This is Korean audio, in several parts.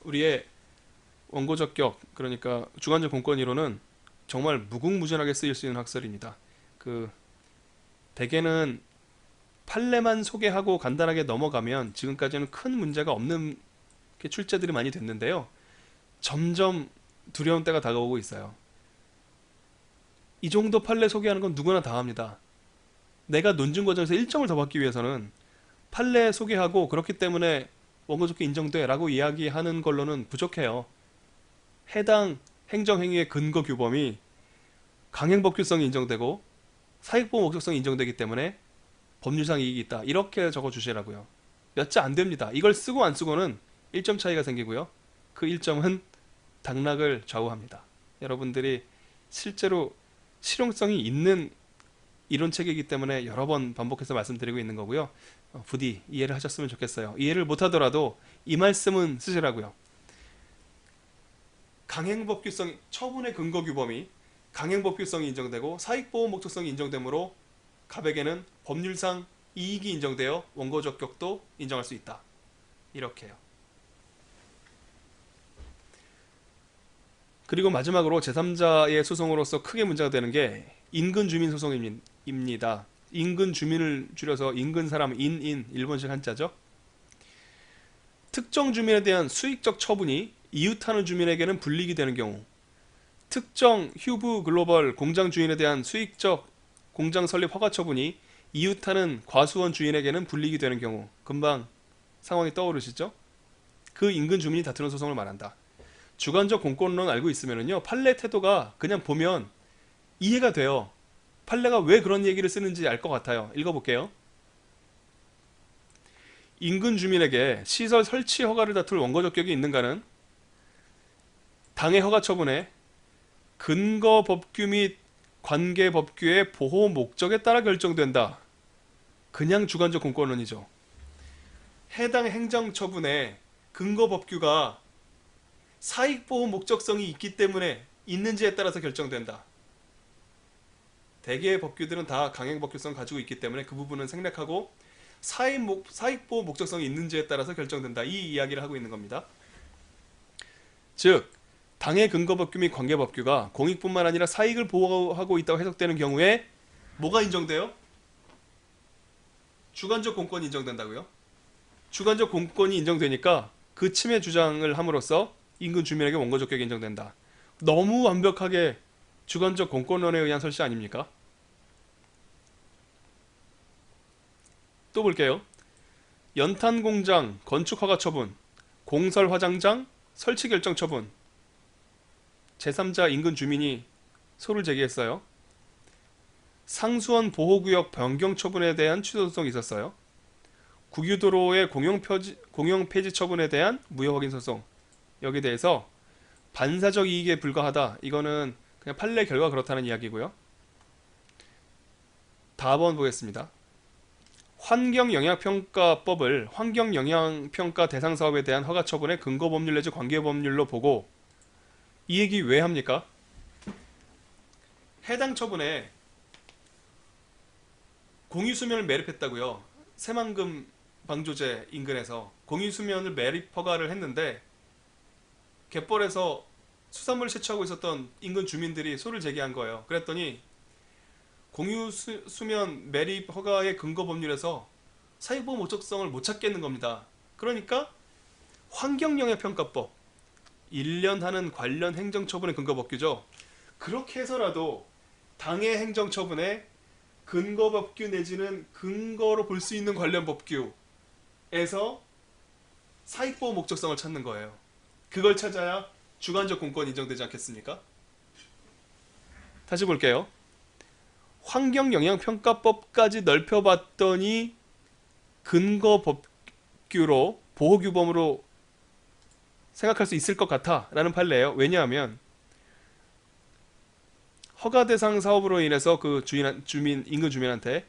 우리의 원고적격, 그러니까 주관적 공권이론은 정말 무궁무진하게 쓰일 수 있는 학설입니다. 그 대개는 판례만 소개하고 간단하게 넘어가면 지금까지는 큰 문제가 없는 출제들이 많이 됐는데요. 점점 두려운 때가 다가오고 있어요. 이 정도 판례 소개하는 건 누구나 다 합니다. 내가 논증 과정에서 1점을 더 받기 위해서는 판례 소개하고 그렇기 때문에 원고적격 인정돼 라고 이야기하는 걸로는 부족해요. 해당 행정행위의 근거 규범이 강행법규성이 인정되고 사익보호 목적성이 인정되기 때문에 법률상 이익이 있다, 이렇게 적어주시라고요. 몇 자 안 됩니다. 이걸 쓰고 안 쓰고는 1점 차이가 생기고요. 그 1점은 당락을 좌우합니다. 여러분들이 실제로 실용성이 있는 이론책이기 때문에 여러 번 반복해서 말씀드리고 있는 거고요. 부디 이해를 하셨으면 좋겠어요. 이해를 못하더라도 이 말씀은 쓰시라고요. 강행법규성, 처분의 근거 규범이 강행법규성이 인정되고 사익보호 목적성이 인정되므로 갑에게는 법률상 이익이 인정되어 원고적격도 인정할 수 있다. 이렇게요. 그리고 마지막으로 제3자의 소송으로서 크게 문제가 되는 게 인근 주민 소송입니다. 인근 주민을 줄여서 인근 사람, 일본식 한자죠. 특정 주민에 대한 수익적 처분이 이웃하는 주민에게는 불이익이 되는 경우, 특정 휴브 글로벌 공장 주인에 대한 수익적 공장 설립 허가 처분이 이웃하는 과수원 주인에게는 불이익이 되는 경우, 금방 상황이 떠오르시죠? 그 인근 주민이 다투는 소송을 말한다. 주관적 공권론 알고 있으면요, 판례 태도가 그냥 보면 이해가 돼요. 판례가 왜 그런 얘기를 쓰는지 알 것 같아요. 읽어볼게요. 인근 주민에게 시설 설치 허가를 다툴 원고적격이 있는가는 당해 허가 처분에 근거 법규 및 관계 법규의 보호 목적에 따라 결정된다. 그냥 주관적 공권론이죠. 해당 행정처분에 근거 법규가 사익보호 목적성이 있기 때문에 있는지에 따라서 결정된다. 대개의 법규들은 다 강행법규성 가지고 있기 때문에 그 부분은 생략하고 사익보호 목적성이 있는지에 따라서 결정된다. 이 이야기를 하고 있는 겁니다. 즉 당해 근거법규 및 관계법규가 공익뿐만 아니라 사익을 보호하고 있다고 해석되는 경우에 뭐가 인정돼요? 주관적 공권이 인정된다고요? 주관적 공권이 인정되니까 그 침해 주장을 함으로써 인근 주민에게 원고적격이 인정된다. 너무 완벽하게 주관적 공권론에 의한 설치 아닙니까? 또 볼게요. 연탄공장 건축허가 처분, 공설화장장 설치 결정 처분, 제3자 인근 주민이 소를 제기했어요. 상수원 보호구역 변경 처분에 대한 취소소송이 있었어요. 국유도로의 공용 폐지 처분에 대한 무효 확인 소송, 여기에 대해서 반사적 이익에 불과하다, 이거는 그냥 판례 결과 그렇다는 이야기고요. 다음 보겠습니다. 환경영향평가법을 환경영향평가 대상 사업에 대한 허가 처분의 근거법률 내지 관계법률로 보고, 이 얘기 왜 합니까? 해당 처분에 공유수면을 매립했다고요. 새만금 방조제 인근에서 공유수면을 매립 허가를 했는데 갯벌에서 수산물을 채취하고 있었던 인근 주민들이 소를 제기한 거예요. 그랬더니 공유수면 매립 허가의 근거 법률에서 사익보호 목적성을 못 찾겠는 겁니다. 그러니까 환경영향평가법, 1년 하는 관련 행정처분의 근거법규죠. 그렇게 해서라도 당해 행정처분에 근거법규 내지는 근거로 볼 수 있는 관련 법규에서 사익보호 목적성을 찾는 거예요. 그걸 찾아야 주관적 공권이 인정되지 않겠습니까? 다시 볼게요. 환경영향평가법까지 넓혀봤더니 근거법규로 보호규범으로 생각할 수 있을 것 같아 라는 판례예요. 왜냐하면 허가 대상 사업으로 인해서 그 인근 주민한테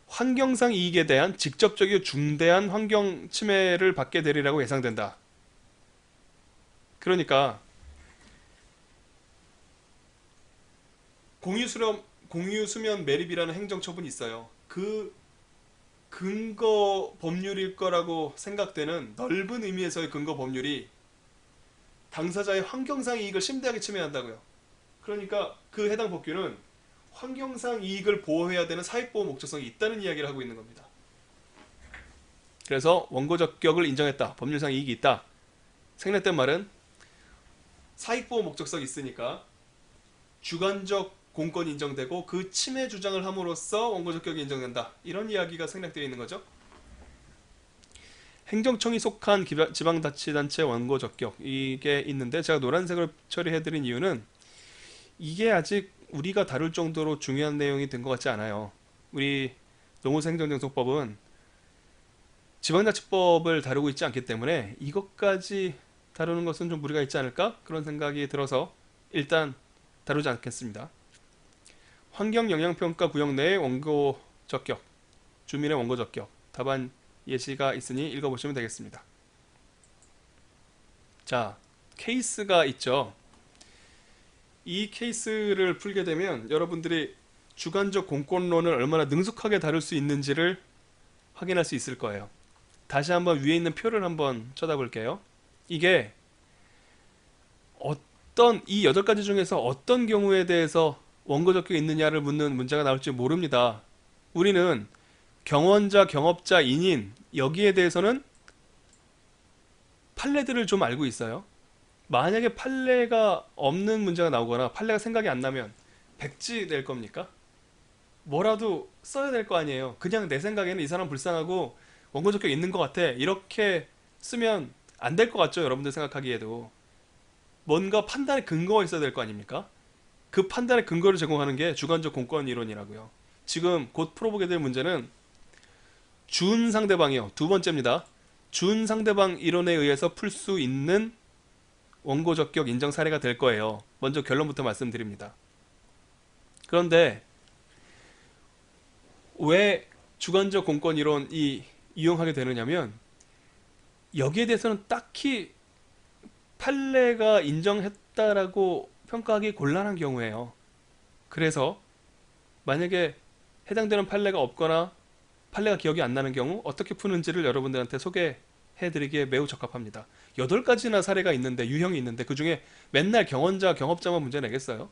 환경상 이익에 대한 직접적이고 중대한 환경 침해를 받게 되리라고 예상된다. 그러니까 공유수면 매립이라는 행정처분이 있어요. 그 근거 법률일 거라고 생각되는 넓은 의미에서의 근거 법률이 당사자의 환경상 이익을 심대하게 침해한다고요. 그러니까 그 해당 법규는 환경상 이익을 보호해야 되는 사익보호 목적성이 있다는 이야기를 하고 있는 겁니다. 그래서 원고 적격을 인정했다. 법률상 이익이 있다. 생략된 말은 사익보호 목적성이 있으니까 주관적 공권이 인정되고 그 침해 주장을 함으로써 원고 적격이 인정된다. 이런 이야기가 생략되어 있는 거죠. 행정청이 속한 지방자치단체 원고 적격 이게 있는데 제가 노란색을 처리해드린 이유는 이게 아직 우리가 다룰 정도로 중요한 내용이 된 것 같지 않아요. 우리 노무사 행정정속법은 지방자치법을 다루고 있지 않기 때문에 이것까지 다루는 것은 좀 무리가 있지 않을까? 그런 생각이 들어서 일단 다루지 않겠습니다. 환경영향평가 구역 내의 원고 적격, 주민의 원고 적격, 답안 예시가 있으니 읽어보시면 되겠습니다. 자, 케이스가 있죠. 이 케이스를 풀게 되면 여러분들이 주관적 공권론을 얼마나 능숙하게 다룰 수 있는지를 확인할 수 있을 거예요. 다시 한번 위에 있는 표를 한번 쳐다볼게요. 이게 이 8가지 중에서 어떤 경우에 대해서 원고 적격이 있느냐를 묻는 문제가 나올지 모릅니다. 우리는 경원자, 경업자, 인인 여기에 대해서는 판례들을 좀 알고 있어요. 만약에 판례가 없는 문제가 나오거나 판례가 생각이 안 나면 백지 낼 겁니까? 뭐라도 써야 될 거 아니에요. 그냥 내 생각에는 이 사람 불쌍하고 원고 적격 있는 것 같아. 이렇게 쓰면 안 될 것 같죠? 여러분들 생각하기에도. 뭔가 판단의 근거가 있어야 될 거 아닙니까? 그 판단의 근거를 제공하는 게 주관적 공권 이론이라고요. 지금 곧 풀어보게 될 문제는 준 상대방이요. 두 번째입니다. 준 상대방 이론에 의해서 풀 수 있는 원고 적격 인정 사례가 될 거예요. 먼저 결론부터 말씀드립니다. 그런데 왜 주관적 공권 이론이 이용하게 되느냐면 여기에 대해서는 딱히 판례가 인정했다라고 평가하기 곤란한 경우예요. 그래서 만약에 해당되는 판례가 없거나 판례가 기억이 안 나는 경우 어떻게 푸는지를 여러분들한테 소개해드리기에 매우 적합합니다. 8가지나 사례가 있는데 유형이 있는데 그 중에 맨날 경원자, 경업자만 문제 내겠어요?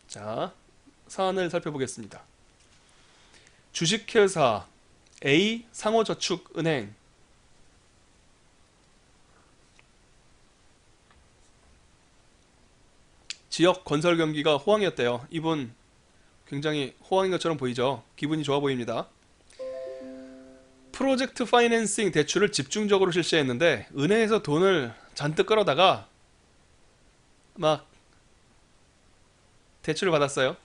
자, 사안을 살펴보겠습니다. 주식회사 A 상호저축은행 지역 건설 경기가 호황이었대요. 이분 굉장히 호황인 것처럼 보이죠? 기분이 좋아 보입니다. 프로젝트 파이낸싱 대출을 집중적으로 실시했는데 은행에서 돈을 잔뜩 끌어다가 막 대출을 받았어요.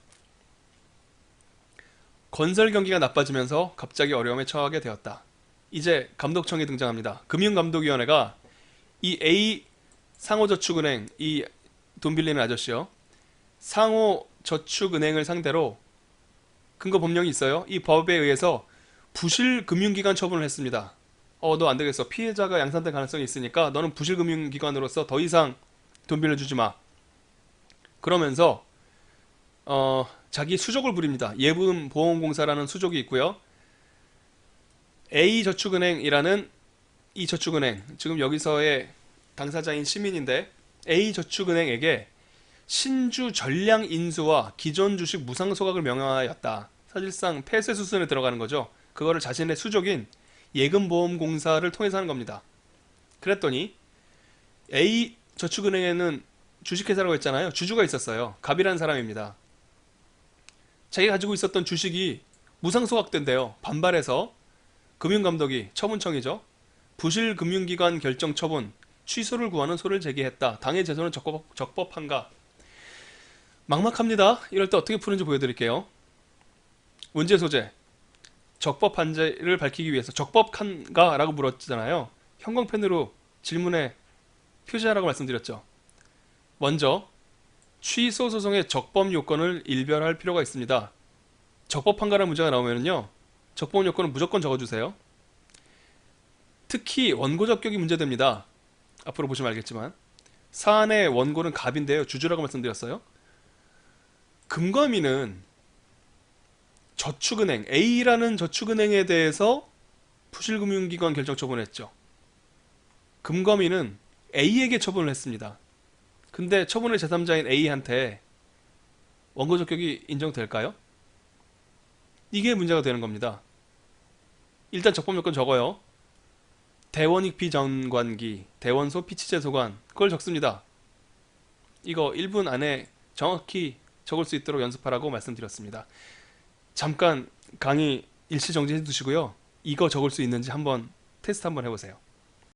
건설 경기가 나빠지면서 갑자기 어려움에 처하게 되었다. 이제 감독청이 등장합니다. 금융감독위원회가 이 A 상호저축은행, 이 돈 빌리는 아저씨요. 상호저축은행을 상대로 근거 법령이 있어요. 이 법에 의해서 부실금융기관 처분을 했습니다. 너 안 되겠어. 피해자가 양산될 가능성이 있으니까 너는 부실금융기관으로서 더 이상 돈 빌려주지 마. 그러면서 자기 수족을 부립니다. 예금보험공사라는 수족이 있고요. A저축은행이라는 이 저축은행, 지금 여기서의 당사자인 시민인데 A저축은행에게 신주 전량 인수와 기존 주식 무상 소각을 명령하였다. 사실상 폐쇄 수순에 들어가는 거죠. 그거를 자신의 수족인 예금보험공사를 통해서 하는 겁니다. 그랬더니 A저축은행에는 주식회사라고 했잖아요. 주주가 있었어요. 갑이라는 사람입니다. 자기가 가지고 있었던 주식이 무상 소각된대요. 반발해서 금융감독이, 처분청이죠. 부실금융기관 결정 처분, 취소를 구하는 소를 제기했다. 당의 제소는 적법한가? 막막합니다. 이럴 때 어떻게 푸는지 보여드릴게요. 문제 소재. 적법한지를 밝히기 위해서 적법한가? 라고 물었잖아요. 형광펜으로 질문에 표시하라고 말씀드렸죠. 먼저 취소 소송의 적법 요건을 일별할 필요가 있습니다. 적법한가라는 문제가 나오면요, 적법 요건은 무조건 적어주세요. 특히 원고 적격이 문제됩니다. 앞으로 보시면 알겠지만 사안의 원고는 갑인데요, 주주라고 말씀드렸어요. 금감위는 저축은행 A라는 저축은행에 대해서 부실금융기관 결정 처분했죠. 금검이는 A에게 처분을 했습니다. 근데 처분의 제3자인 A한테 원고 적격이 인정될까요? 이게 문제가 되는 겁니다. 일단 적법 요건 적어요. 대원익 비정관기, 대원소 피치제소관, 그걸 적습니다. 이거 1분 안에 정확히 적을 수 있도록 연습하라고 말씀드렸습니다. 잠깐 강의 일시 정지해 두시고요. 이거 적을 수 있는지 한번 테스트 한번 해보세요.